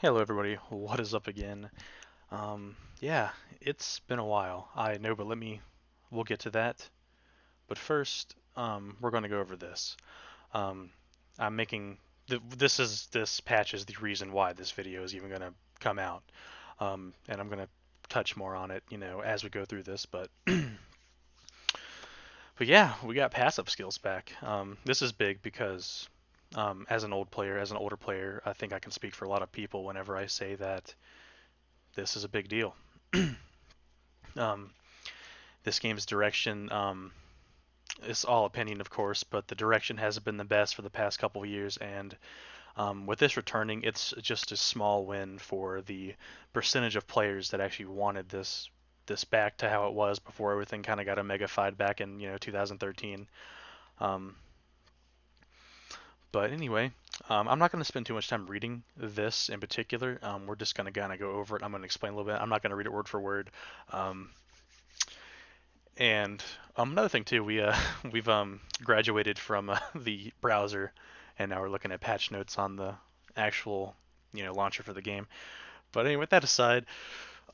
Hello everybody, what is up again? Yeah, it's been a while. I know, but we'll get to that. But first, we're going to go over this. Um, I'm making, this patch is the reason why this video is even going to come out. And I'm going to touch more on it, as we go through this. But yeah, we got passive skills back. This is big because, as an older player, I think I can speak for a lot of people whenever I say that this is a big deal. Um, this game's direction, it's all opinion, of course, but the direction hasn't been the best for the past couple of years, and with this returning, it's just a small win for the percentage of players that actually wanted this back to how it was before everything kind of got omega-fied back in 2013. Um, but anyway, I'm not going to spend too much time reading this in particular. We're just going to kind of go over it. I'm going to explain a little bit. I'm not going to read it word for word. Um, And another thing too, we've graduated from the browser, and now we're looking at patch notes on the actual launcher for the game. But anyway, with that aside,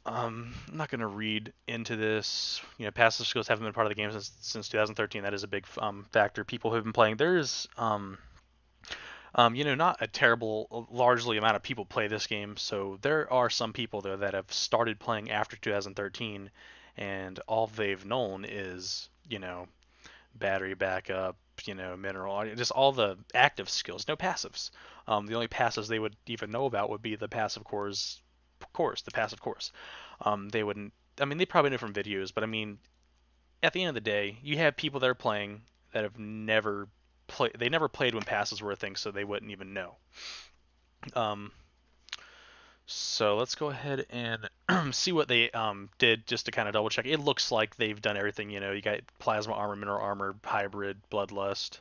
I'm not going to read into this. Passive skills haven't been part of the game since 2013. That is a big factor. People who've been playing. There's not a terrible, largely amount of people play this game. So there are some people though that have started playing after 2013, and all they've known is battery backup, mineral, just all the active skills, no passives. The only passives they would even know about would be the passive the passive course. They wouldn't. I mean, they probably know from videos, but I mean, at the end of the day, you have people that are playing that have never played. They never played when passes were a thing, so they wouldn't even know. Um, so let's go ahead and see what they did just to kind of double check. It looks like they've done everything. You got plasma armor, mineral armor, hybrid, bloodlust,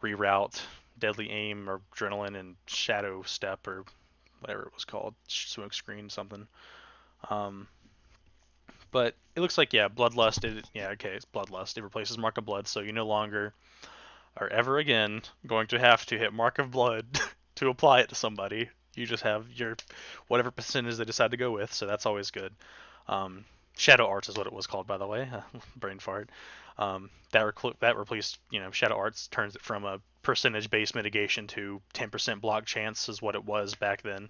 reroute, deadly aim, or adrenaline, and shadow step, or whatever it was called, smoke screen something. Um, but it looks like, yeah, bloodlust. Yeah, okay, it's bloodlust. It replaces mark of blood, so you no longer are ever again going to have to hit mark of blood to apply it to somebody. You just have your whatever percentage they decide to go with, so that's always good. Um, Shadow Arts is what it was called, by the way. Brain fart. That replaced, Shadow Arts turns it from a percentage-based mitigation to 10% block chance is what it was back then.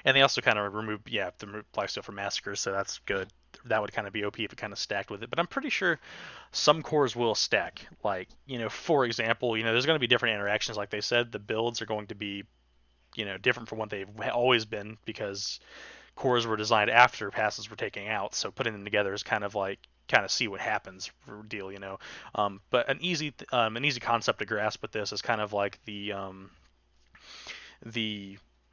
And they also kind of removed, yeah, the lifesteal for massacres, so that's good. That would kind of be OP if it kind of stacked with it. But I'm pretty sure some cores will stack. Like, for example, there's going to be different interactions. Like they said, the builds are going to be, different from what they've always been because cores were designed after passes were taken out. So putting them together is kind of like kind of see what happens deal. But an easy concept to grasp with this is kind of like the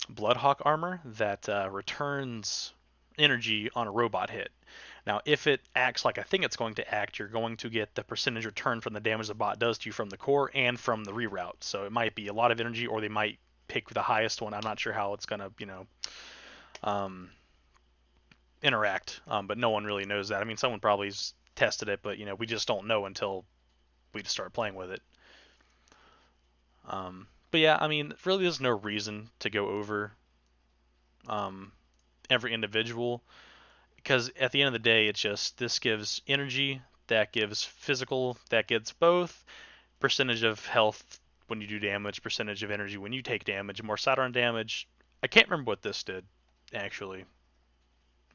Bloodhawk armor that returns energy on a robot hit. Now, if it acts like I think it's going to act, you're going to get the percentage return from the damage the bot does to you from the core and from the reroute. So it might be a lot of energy, or they might pick the highest one. I'm not sure how it's gonna, um, interact, but no one really knows that. I mean, someone probably's tested it, but we just don't know until we just start playing with it. But yeah, I mean, really, there's no reason to go over um, every individual because at the end of the day, it's just this gives energy, that gives physical, that gives both percentage of health when you do damage, percentage of energy when you take damage, more Saturn damage. I can't remember what this did actually,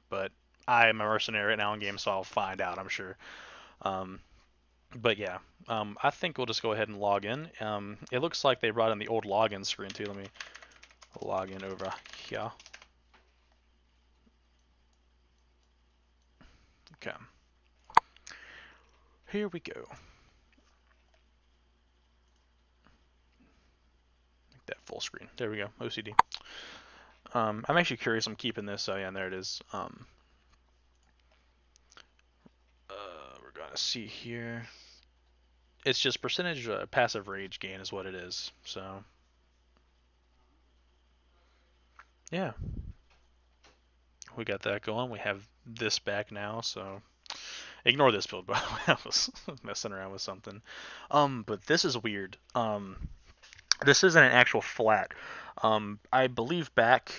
but I am a mercenary right now in game, so I'll find out, I'm sure. Um, but yeah, I think we'll just go ahead and log in. It looks like they brought in the old login screen too. Let me log in over here. Okay, here we go. Make that full screen. There we go. OCD. I'm actually curious. I'm keeping this. Oh yeah, and there it is. We're gonna see here. It's just percentage passive rage gain is what it is. So yeah, we got that going. We have this back now. So ignore this build, by the way. I was messing around with something. But this is weird. This isn't an actual flat. I believe back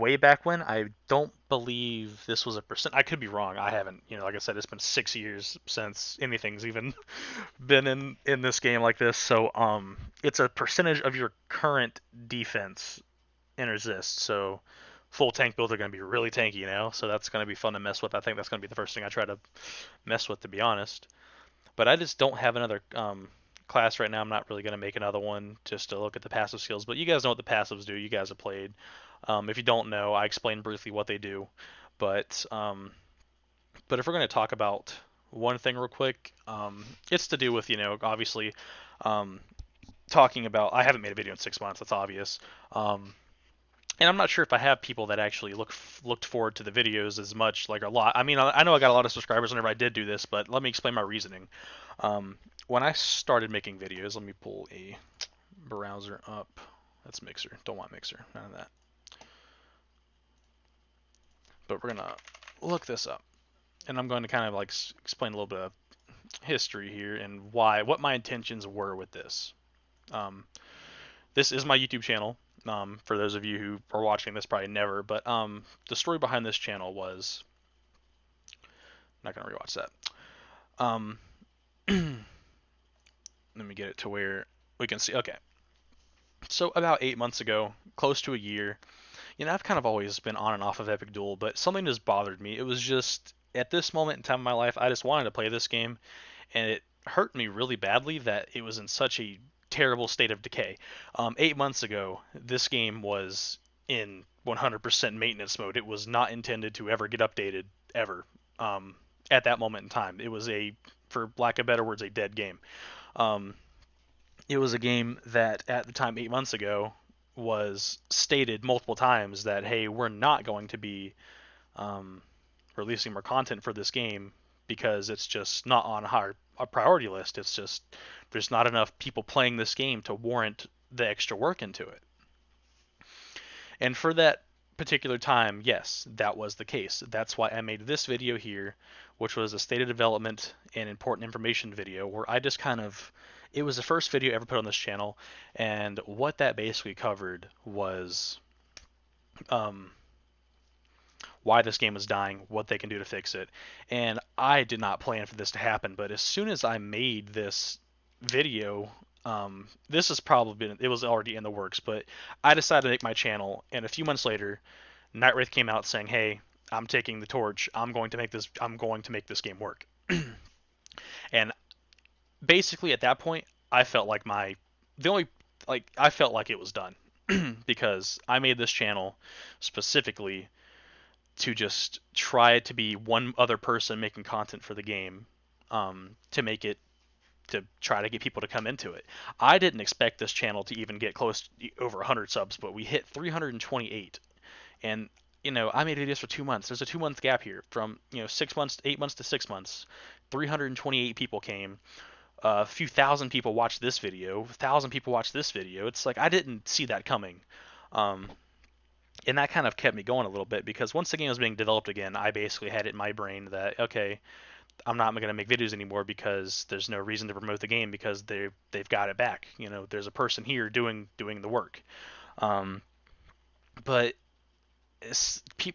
way back when, I don't believe this was a percent. I could be wrong. I haven't, like I said, it's been 6 years since anything's even been in this game like this. So it's a percentage of your current defense and resist. So full tank builds are going to be really tanky, So that's going to be fun to mess with. I think that's going to be the first thing I try to mess with, to be honest. But I just don't have another class right now. I'm not really going to make another one just to look at the passive skills. But you guys know what the passives do. You guys have played. If you don't know, I explain briefly what they do. But if we're going to talk about one thing real quick, it's to do with obviously um, talking about. I haven't made a video in 6 months. That's obvious. And I'm not sure if I have people that actually looked forward to the videos as much, like a lot. I mean, I know I got a lot of subscribers whenever I did do this, but let me explain my reasoning. When I started making videos, let me pull a browser up. That's Mixer. Don't want Mixer. None of that. But we're gonna look this up, and I'm going to kind of like explain a little bit of history here and what my intentions were with this. Um, this is my YouTube channel. For those of you who are watching this, probably never, but the story behind this channel was not gonna rewatch that. Um, let me get it to where we can see. Okay, so about 8 months ago, close to a year, I've kind of always been on and off of Epic Duel, but something just bothered me. It was just at this moment in time in my life, I just wanted to play this game, and it hurt me really badly that it was in such a terrible state of decay. 8 months ago, this game was in 100% maintenance mode. It was not intended to ever get updated ever. At that moment in time, it was for lack of better words, a dead game. Um, it was a game that at the time 8 months ago was stated multiple times that hey, we're not going to be um, releasing more content for this game because it's just not on our priority list. It's just there's not enough people playing this game to warrant the extra work into it. And for that particular time, yes, that was the case. That's why I made this video here, which was a state of development and important information video where I just kind of it was the first video ever put on this channel, and what that basically covered was um, why this game was dying, what they can do to fix it. And I did not plan for this to happen, but as soon as I made this video, this has probably been, it was already in the works, but I decided to make my channel, and a few months later, Nightwraith came out saying, hey, I'm taking the torch, I'm going to make this game work. And basically at that point, I felt like the only, I felt like it was done. Because I made this channel specifically to just try to be one other person making content for the game, to make it to try to get people to come into it. I didn't expect this channel to even get close to over 100 subs, but we hit 328, and I made videos for 2 months. There's a 2 month gap here from 6 months, 8 months to 6 months. 328 people came. A few thousand people watched this video. 1,000 people watched this video. It's like I didn't see that coming. Um, and that kind of kept me going a little bit because once the game was being developed again, I basically had it in my brain that okay, I'm not going to make videos anymore because there's no reason to promote the game because they've got it back. There's a person here doing the work. Um, but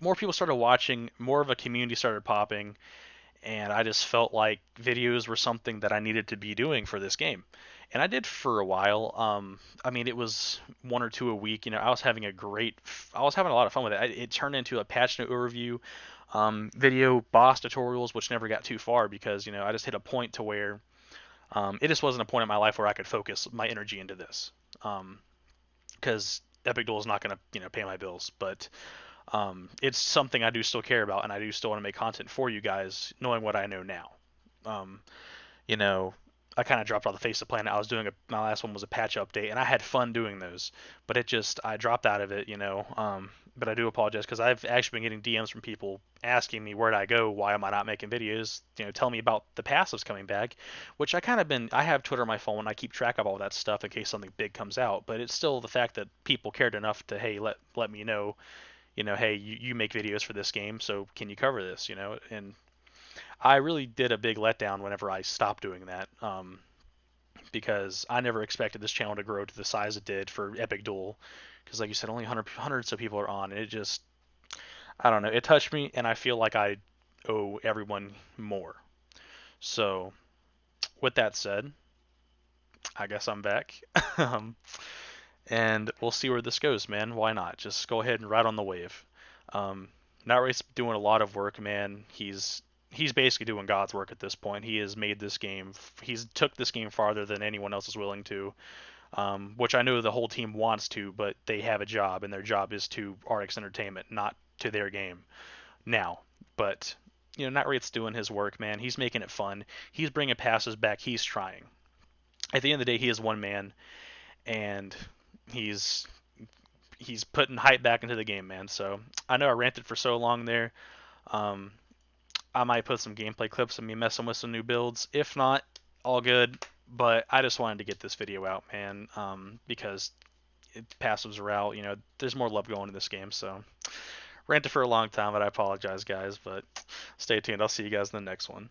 more people started watching, more of a community started popping, and I just felt like videos were something that I needed to be doing for this game. And I did for a while. I mean, it was one or two a week. I was having a lot of fun with it. It turned into a patch note overview, video, boss tutorials, which never got too far because I just hit a point to where it just wasn't a point in my life where I could focus my energy into this. Because Epic Duel is not going to pay my bills, but it's something I do still care about, and I do still want to make content for you guys, knowing what I know now. Um, you know, I kind of dropped off the face of the planet. My last one was a patch update, and I had fun doing those, but I dropped out of it. But I do apologize because I've actually been getting DMs from people asking me where'd I go, why am I not making videos, tell me about the passives coming back, which I have Twitter on my phone and I keep track of all that stuff in case something big comes out. But it's still the fact that people cared enough to hey let me know, hey, you make videos for this game, so can you cover this, and I really did a big letdown whenever I stopped doing that, because I never expected this channel to grow to the size it did for Epic Duel, because like you said, only hundreds of people are on, and it just I don't know. It touched me, and I feel like I owe everyone more. So, with that said, I guess I'm back. um, and we'll see where this goes, man. Why not? Just go ahead and ride on the wave. Um, Outright's doing a lot of work, man. He's basically doing God's work at this point. He has made this game. He's took this game farther than anyone else is willing to. Which I know the whole team wants to, but they have a job, and their job is to RX Entertainment, not to their game now. But Outright's doing his work, man. He's making it fun. He's bringing passes back. He's trying. At the end of the day, he is one man, and he's he's putting hype back into the game, man. So I know I ranted for so long there. Um, I might put some gameplay clips of me messing with some new builds. If not, all good. But I just wanted to get this video out, man, because passives are out. There's more love going in this game. So ranted for a long time, but I apologize, guys. But stay tuned. I'll see you guys in the next one.